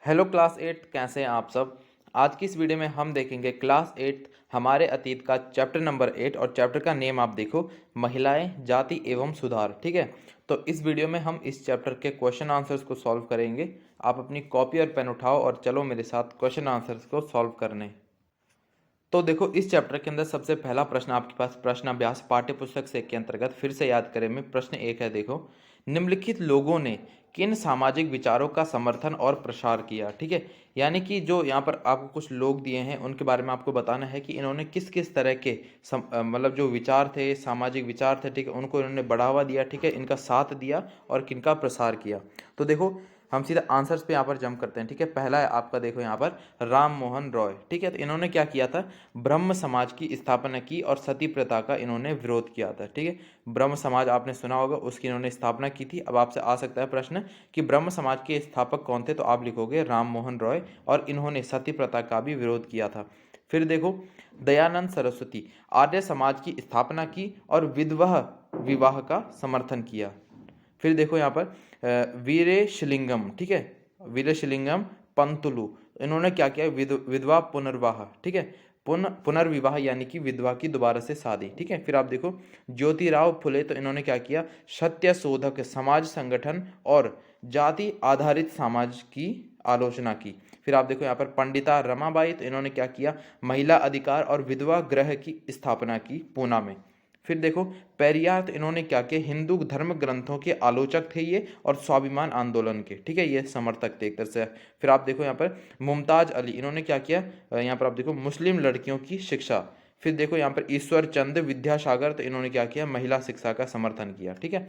Hello class 8, कैसे हैं आप सब। आज की इस वीडियो में हम देखेंगे क्लास 8 हमारे अतीत का चैप्टर नंबर 8 और चैप्टर का नेम आप देखो, महिलाएं, जाति एवं सुधार। ठीक है, तो इस वीडियो में हम इस चैप्टर के क्वेश्चन आंसर्स को सॉल्व करेंगे। आप अपनी कॉपी और पेन उठाओ और चलो मेरे साथ क्वेश्चन आंसर्स को सॉल्व करने। तो देखो, इस चैप्टर के अंदर सबसे पहला प्रश्न आपके पास प्रश्न अभ्यास पाठ्य पुस्तक से के अंतर्गत फिर से याद करें में प्रश्न एक है। देखो, निम्नलिखित लोगों ने किन सामाजिक विचारों का समर्थन और प्रसार किया। ठीक है, यानी कि जो यहाँ पर आपको कुछ लोग दिए हैं उनके बारे में आपको बताना है कि इन्होंने किस किस तरह के मतलब जो विचार थे, सामाजिक विचार थे, ठीक है, उनको इन्होंने बढ़ावा दिया, ठीक है, इनका साथ दिया और किनका प्रसार किया। तो देखो, हम सीधा आंसर्स पे यहाँ पर जंप करते हैं। ठीक है, पहला है आपका, देखो यहाँ पर राम मोहन रॉय। ठीक है, तो इन्होंने क्या किया था, ब्रह्म समाज की स्थापना की और सती प्रथा का इन्होंने विरोध किया था। ठीक है, ब्रह्म समाज आपने सुना होगा, उसकी इन्होंने स्थापना की थी। अब आपसे आ सकता है प्रश्न कि ब्रह्म समाज के स्थापक कौन थे, तो आप लिखोगे राम मोहन रॉय, और इन्होंने सती प्रथा का भी विरोध किया था। फिर देखो, दयानंद सरस्वती, आर्य समाज की स्थापना की और विधवा विवाह का समर्थन किया। फिर देखो यहाँ पर वीरेशलिंगम, ठीक है, वीरेशलिंगम पंतुलु, इन्होंने क्या किया, विधवा पुनर्वाह। ठीक है, पुनर्विवाह यानी कि विधवा की दोबारा से शादी। ठीक है, फिर आप देखो ज्योतिराव फुले, तो इन्होंने क्या किया, सत्य शोधक समाज संगठन और जाति आधारित समाज की आलोचना की। फिर आप देखो यहाँ पर पंडिता रमाबाई, तो इन्होंने क्या किया, महिला अधिकार और विधवा गृह की स्थापना की पूना में। फिर देखो पेरियार, तो इन्होंने क्या किया, हिंदू धर्म ग्रंथों के आलोचक थे ये और स्वाभिमान आंदोलन के, ठीक है, ये समर्थक थे एक तरह से। फिर आप देखो यहाँ पर मुमताज अली, इन्होंने क्या किया, यहाँ पर आप देखो मुस्लिम लड़कियों की शिक्षा। फिर देखो यहाँ पर ईश्वर चंद विद्यासागर, तो इन्होंने क्या किया, महिला शिक्षा का समर्थन किया। ठीक है,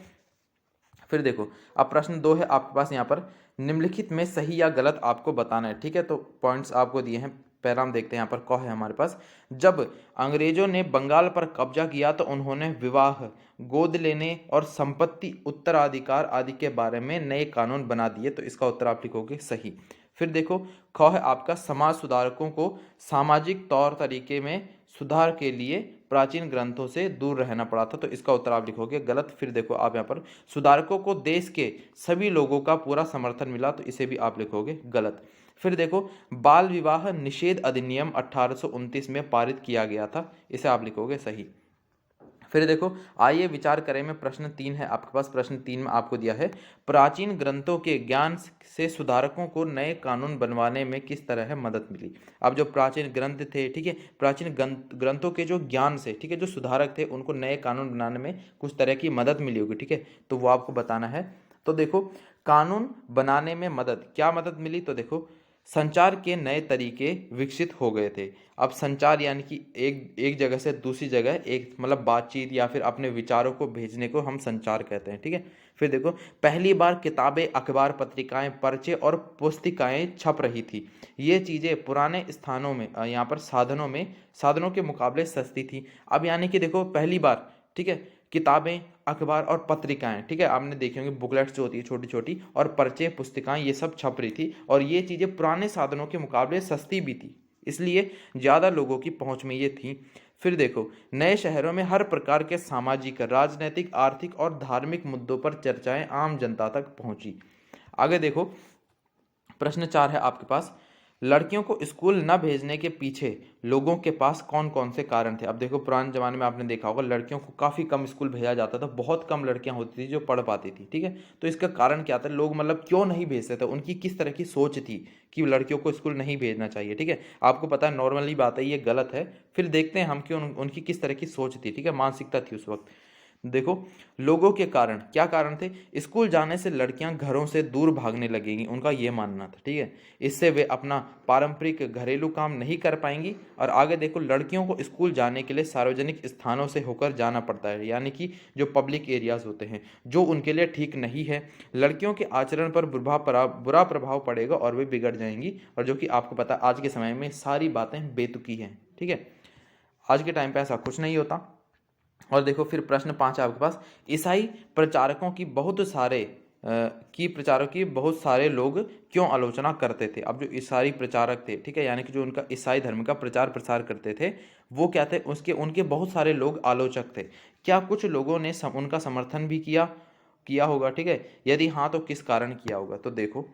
फिर देखो अब प्रश्न 2 है आपके पास, यहाँ पर निम्नलिखित में सही या गलत आपको बताना है। ठीक है, तो पॉइंट्स आपको दिए हैं, पहला हम देखते हैं। यहाँ पर कौ है हमारे पास, जब अंग्रेजों ने बंगाल पर कब्जा किया तो उन्होंने विवाह, गोद लेने और संपत्ति उत्तराधिकार आदि के बारे में नए कानून बना दिए, तो इसका उत्तर आप लिखोगे सही। फिर देखो ख है आपका, समाज सुधारकों को सामाजिक तौर तरीके में सुधार के लिए प्राचीन ग्रंथों से दूर रहना पड़ा था, तो इसका उत्तर आप लिखोगे गलत। फिर देखो आप यहाँ पर सुधारकों को देश के सभी लोगों का पूरा समर्थन मिला, तो इसे भी आप लिखोगे गलत। फिर देखो बाल विवाह निषेध अधिनियम 1829 में पारित किया गया था, इसे आप लिखोगे सही। फिर देखो आइए विचार करें में प्रश्न 3 है आपके पास, प्रश्न 3 में आपको दिया है, प्राचीन ग्रंथों के ज्ञान से सुधारकों को नए कानून बनवाने में किस तरह है मदद मिली। अब जो प्राचीन ग्रंथ थे, ठीक है, प्राचीन ग्रंथों के जो ज्ञान से, ठीक है, जो सुधारक थे उनको नए कानून बनाने में कुछ तरह की मदद मिली होगी। ठीक है, तो वो आपको बताना है। तो देखो, कानून बनाने में मदद, क्या मदद मिली, तो देखो संचार के नए तरीके विकसित हो गए थे। अब संचार यानी कि एक एक जगह से दूसरी जगह एक मतलब बातचीत या फिर अपने विचारों को भेजने को हम संचार कहते हैं। ठीक है, फिर देखो पहली बार किताबें, अखबार, पत्रिकाएं, पर्चे और पुस्तिकाएं छप रही थी। ये चीज़ें पुराने स्थानों में यहाँ पर साधनों के मुकाबले सस्ती थी। अब यानी कि देखो पहली बार, ठीक है, किताबें, अखबार और पत्रिकाएं, ठीक है, आपने देखी होंगी बुकलेट्स जो होती है छोटी छोटी, और पर्चे, पुस्तिकाएं, ये सब छप रही थी और ये चीज़ें पुराने साधनों के मुकाबले सस्ती भी थी, इसलिए ज़्यादा लोगों की पहुंच में ये थी। फिर देखो नए शहरों में हर प्रकार के सामाजिक, राजनीतिक, आर्थिक और धार्मिक मुद्दों पर चर्चाएं आम जनता तक पहुंची। आगे देखो प्रश्न 4 है आपके पास, लड़कियों को स्कूल न भेजने के पीछे लोगों के पास कौन कौन से कारण थे। अब देखो पुराने जमाने में आपने देखा होगा लड़कियों को काफ़ी कम स्कूल भेजा जाता था, बहुत कम लड़कियां होती थी जो पढ़ पाती थी। ठीक है, तो इसका कारण क्या था, लोग मतलब क्यों नहीं भेजते थे, उनकी किस तरह की सोच थी कि लड़कियों को स्कूल नहीं भेजना चाहिए। ठीक है, आपको पता है नॉर्मली बात है ये गलत है, फिर देखते हैं हम कि उनकी किस तरह की सोच थी, ठीक है, मानसिकता थी उस वक्त। देखो लोगों के कारण, क्या कारण थे, स्कूल जाने से लड़कियां घरों से दूर भागने लगेंगी, उनका ये मानना था। ठीक है, इससे वे अपना पारंपरिक घरेलू काम नहीं कर पाएंगी। और आगे देखो लड़कियों को स्कूल जाने के लिए सार्वजनिक स्थानों से होकर जाना पड़ता है, यानी कि जो पब्लिक एरियाज होते हैं, जो उनके लिए ठीक नहीं है। लड़कियों के आचरण पर बुरा प्रभाव पड़ेगा और वे बिगड़ जाएंगी, और जो कि आपको पता है आज के समय में सारी बातें बेतुकी हैं। ठीक है, आज के टाइम पे ऐसा कुछ नहीं होता। और देखो फिर प्रश्न 5 है आपके पास, ईसाई प्रचारकों की बहुत सारे लोग क्यों आलोचना करते थे। अब जो ईसाई प्रचारक थे, ठीक है, यानी कि जो उनका ईसाई धर्म का प्रचार प्रसार करते थे, वो क्या थे, उसके उनके बहुत सारे लोग आलोचक थे। क्या कुछ लोगों ने उनका समर्थन भी किया किया होगा। ठीक है, यदि हाँ तो किस कारण किया होगा। तो देखो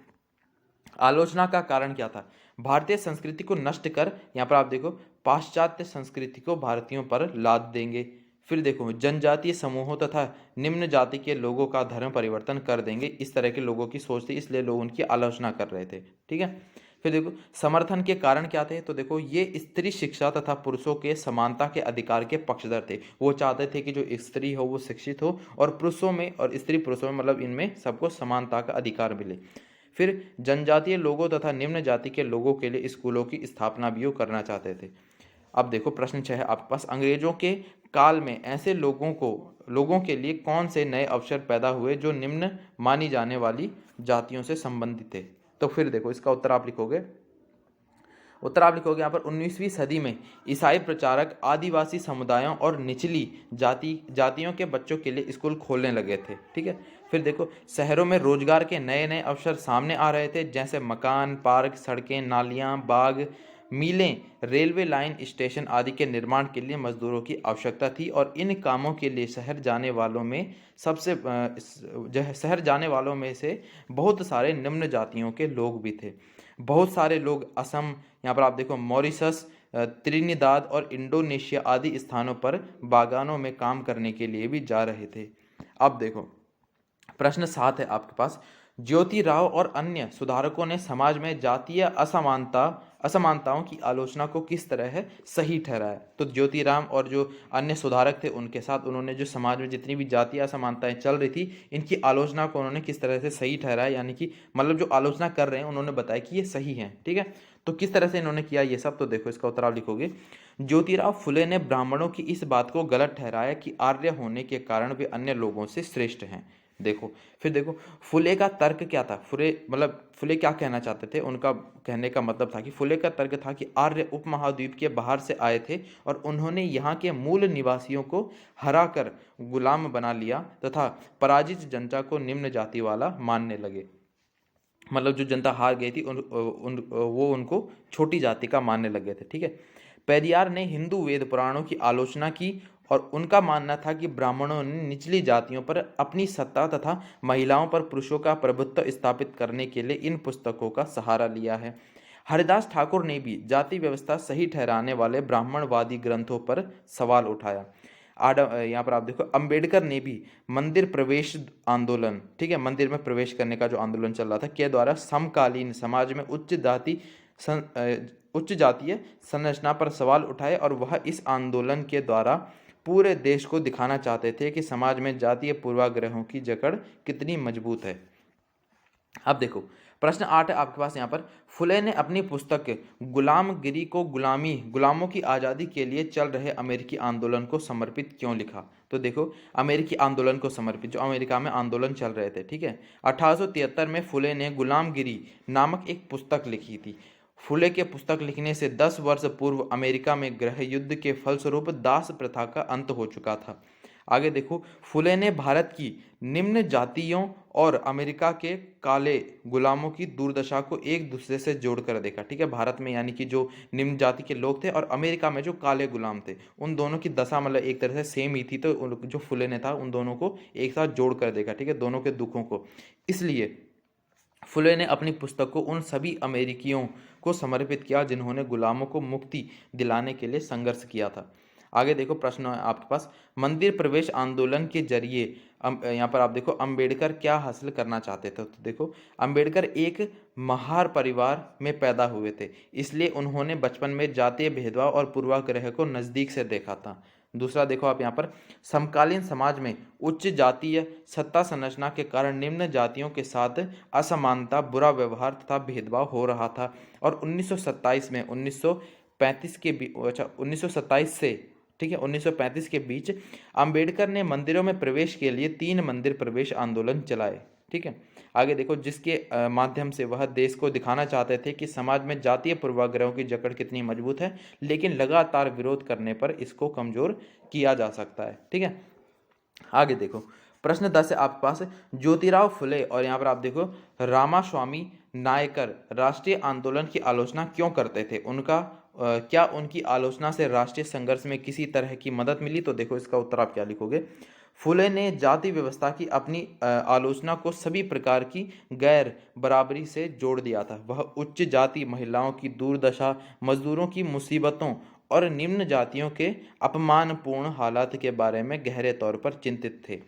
आलोचना का कारण क्या था? भारतीय संस्कृति को नष्ट कर, यहाँ पर आप देखो, पाश्चात्य संस्कृति को भारतीयों पर लाद देंगे। फिर देखो, जनजातीय समूहों तथा निम्न जाति के लोगों का धर्म परिवर्तन कर देंगे। इस तरह के लोगों की सोच थी, इसलिए लोग उनकी आलोचना कर रहे थे। ठीक है। फिर देखो, समर्थन के कारण क्या थे? तो देखो, ये स्त्री शिक्षा तथा पुरुषों के समानता के अधिकार के पक्षधर थे। वो चाहते थे कि जो स्त्री हो वो शिक्षित हो, और पुरुषों में, और स्त्री पुरुषों में मतलब इनमें सबको समानता का अधिकार मिले। फिर जनजातीय लोगों तथा निम्न जाति के लोगों के लिए स्कूलों की स्थापना भी वो करना चाहते थे। अब देखो, प्रश्न 6 है आपके पास, अंग्रेजों के काल में ऐसे लोगों के लिए कौन से नए अवसर पैदा हुए जो निम्न मानी जाने वाली जातियों से संबंधित थे? तो फिर देखो, इसका उत्तर आप लिखोगे यहाँ पर 19वीं सदी में ईसाई प्रचारक आदिवासी समुदायों और निचली जातियों के बच्चों के लिए स्कूल खोलने लगे थे। ठीक है। फिर देखो, शहरों में रोजगार के नए नए अवसर सामने आ रहे थे, जैसे मकान, पार्क, सड़कें, नालियां, बाग, मिलें, रेलवे लाइन, स्टेशन आदि के निर्माण के लिए मजदूरों की आवश्यकता थी, और इन कामों के लिए शहर जाने वालों में से बहुत सारे निम्न जातियों के लोग भी थे। बहुत सारे लोग असम, यहाँ पर आप देखो, मॉरिशस, त्रिनिदाद और इंडोनेशिया आदि स्थानों पर बागानों में काम करने के लिए भी जा रहे थे। अब देखो, प्रश्न 7 है आपके पास, ज्योतिराव और अन्य सुधारकों ने समाज में जातीय असमानताओं की आलोचना को किस तरह है सही ठहराया? तो ज्योतिराव और जो अन्य सुधारक थे, उनके साथ उन्होंने जो समाज में जितनी भी जातीय असमानताएं चल रही थी, इनकी आलोचना को उन्होंने किस तरह से सही ठहराया, यानी कि मतलब जो आलोचना कर रहे हैं उन्होंने बताया कि ये सही है। ठीक है। तो किस तरह से इन्होंने किया ये सब? तो देखो, इसका उत्तर आप लिखोगे, ज्योतिराव फुले ने ब्राह्मणों की इस बात को गलत ठहराया कि आर्य होने के कारण वे अन्य लोगों से श्रेष्ठ हैं। देखो, फिर देखो, फुले का तर्क क्या था? फुले क्या कहना चाहते थे? उनका कहने का मतलब था कि फुले का तर्क था कि आर्य उपमहाद्वीप के बाहर से आए थे, और उन्होंने यहाँ के मूल निवासियों को हरा कर गुलाम बना लिया तथा पराजित जनता को निम्न जाति वाला मानने लगे। मतलब जो जनता हार गई थी वो उनको छोटी जाति का मानने लगे थे। ठीक है। पेरियार ने हिंदू वेद पुराणों की आलोचना की, और उनका मानना था कि ब्राह्मणों ने निचली जातियों पर अपनी सत्ता तथा महिलाओं पर पुरुषों का प्रभुत्व स्थापित करने के लिए इन पुस्तकों का सहारा लिया है। हरिदास ठाकुर ने भी जाति व्यवस्था सही ठहराने वाले ब्राह्मणवादी ग्रंथों पर सवाल उठाया। यहाँ पर आप देखो, अंबेडकर ने भी मंदिर प्रवेश आंदोलन, ठीक है, मंदिर में प्रवेश करने का जो आंदोलन चल रहा था, के द्वारा समकालीन समाज में उच्च जातीय संरचना पर सवाल उठाए, और वह इस आंदोलन के द्वारा पूरे देश को दिखाना चाहते थे कि समाज में जातीय पूर्वाग्रहों की जकड़ कितनी मजबूत है। अब देखो, प्रश्न 8 है आपके पास यहाँ पर, फुले ने अपनी पुस्तक गुलामगिरी को गुलामों की आज़ादी के लिए चल रहे अमेरिकी आंदोलन को समर्पित क्यों लिखा? तो देखो, अमेरिकी आंदोलन को समर्पित, जो अमेरिका में आंदोलन चल रहे थे। ठीक है। 1873 में फुले ने गुलामगिरी नामक एक पुस्तक लिखी थी। फुले के पुस्तक लिखने से 10 वर्ष पूर्व अमेरिका में गृह युद्ध के फलस्वरूप दास प्रथा का अंत हो चुका था। आगे देखो, फुले ने भारत की निम्न जातियों और अमेरिका के काले गुलामों की दुर्दशा को एक दूसरे से जोड़कर देखा। ठीक है। भारत में यानी कि जो निम्न जाति के लोग थे, और अमेरिका में जो काले गुलाम थे, उन दोनों की दशा मतलब एक तरह से सेम ही थी। तो जो फुले ने था उन दोनों को एक साथ जोड़कर देखा। ठीक है, दोनों के दुखों को। इसलिए फुले ने अपनी पुस्तक को उन सभी अमेरिकियों को समर्पित किया जिन्होंने गुलामों को मुक्ति दिलाने के लिए संघर्ष किया था। आगे देखो, प्रश्न है आपके पास, मंदिर प्रवेश आंदोलन के जरिए यहाँ पर आप देखो, अंबेडकर क्या हासिल करना चाहते थे? तो देखो, अंबेडकर एक महार परिवार में पैदा हुए थे, इसलिए उन्होंने बचपन में जातीय भेदभाव और पूर्वाग्रह को नज़दीक से देखा था। दूसरा देखो आप यहाँ पर, समकालीन समाज में उच्च जातीय सत्ता संरचना के कारण निम्न जातियों के साथ असमानता, बुरा व्यवहार तथा भेदभाव हो रहा था, और 1927 में 1927 से, ठीक है, 1935 के बीच अंबेडकर ने मंदिरों में प्रवेश के लिए 3 मंदिर प्रवेश आंदोलन चलाए। ठीक है। आगे देखो, जिसके माध्यम से वह देश को दिखाना चाहते थे कि समाज में जातीय पूर्वाग्रहों की जकड़ कितनी मजबूत है, लेकिन लगातार विरोध करने पर इसको कमजोर किया जा सकता है। ठीक है। आगे देखो, प्रश्न 10 है आपके पास, ज्योतिराव फुले और यहाँ पर आप देखो रामास्वामी नायकर राष्ट्रीय आंदोलन की आलोचना क्यों करते थे? क्या उनकी आलोचना से राष्ट्रीय संघर्ष में किसी तरह की मदद मिली? तो देखो, इसका उत्तर आप क्या लिखोगे, फुले ने जाति व्यवस्था की अपनी आलोचना को सभी प्रकार की गैर बराबरी से जोड़ दिया था। वह उच्च जाति महिलाओं की दुर्दशा, मजदूरों की मुसीबतों और निम्न जातियों के अपमानपूर्ण हालात के बारे में गहरे तौर पर चिंतित थे।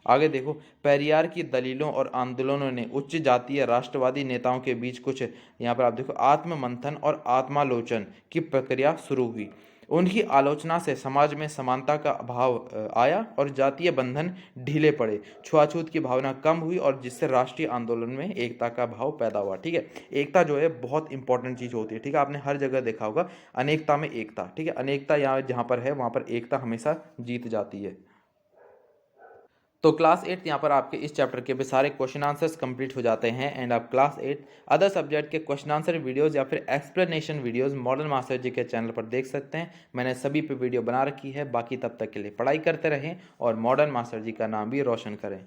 आगे देखो, पेरियार की दलीलों और आंदोलनों ने उच्च जातीय राष्ट्रवादी नेताओं के बीच कुछ, यहाँ पर आप देखो, आत्ममंथन और आत्मालोचन की प्रक्रिया शुरू हुई। उनकी आलोचना से समाज में समानता का अभाव आया और जातीय बंधन ढीले पड़े, छुआछूत की भावना कम हुई और जिससे राष्ट्रीय आंदोलन में एकता का भाव पैदा हुआ। ठीक है, एकता जो है बहुत इंपॉर्टेंट चीज होती है। ठीक है, आपने हर जगह देखा होगा अनेकता में एकता। ठीक है, अनेकता यहाँ जहाँ पर है वहाँ पर एकता हमेशा जीत जाती है। तो क्लास 8 यहाँ पर आपके इस चैप्टर के भी सारे क्वेश्चन आंसर्स कंप्लीट हो जाते हैं एंड आप क्लास 8 अदर सब्जेक्ट के क्वेश्चन आंसर वीडियोस या फिर एक्सप्लेनेशन वीडियोस मॉडर्न मास्टर जी के चैनल पर देख सकते हैं। मैंने सभी पे वीडियो बना रखी है। बाकी तब तक के लिए पढ़ाई करते रहें और मॉडर्न मास्टर जी का नाम भी रोशन करें।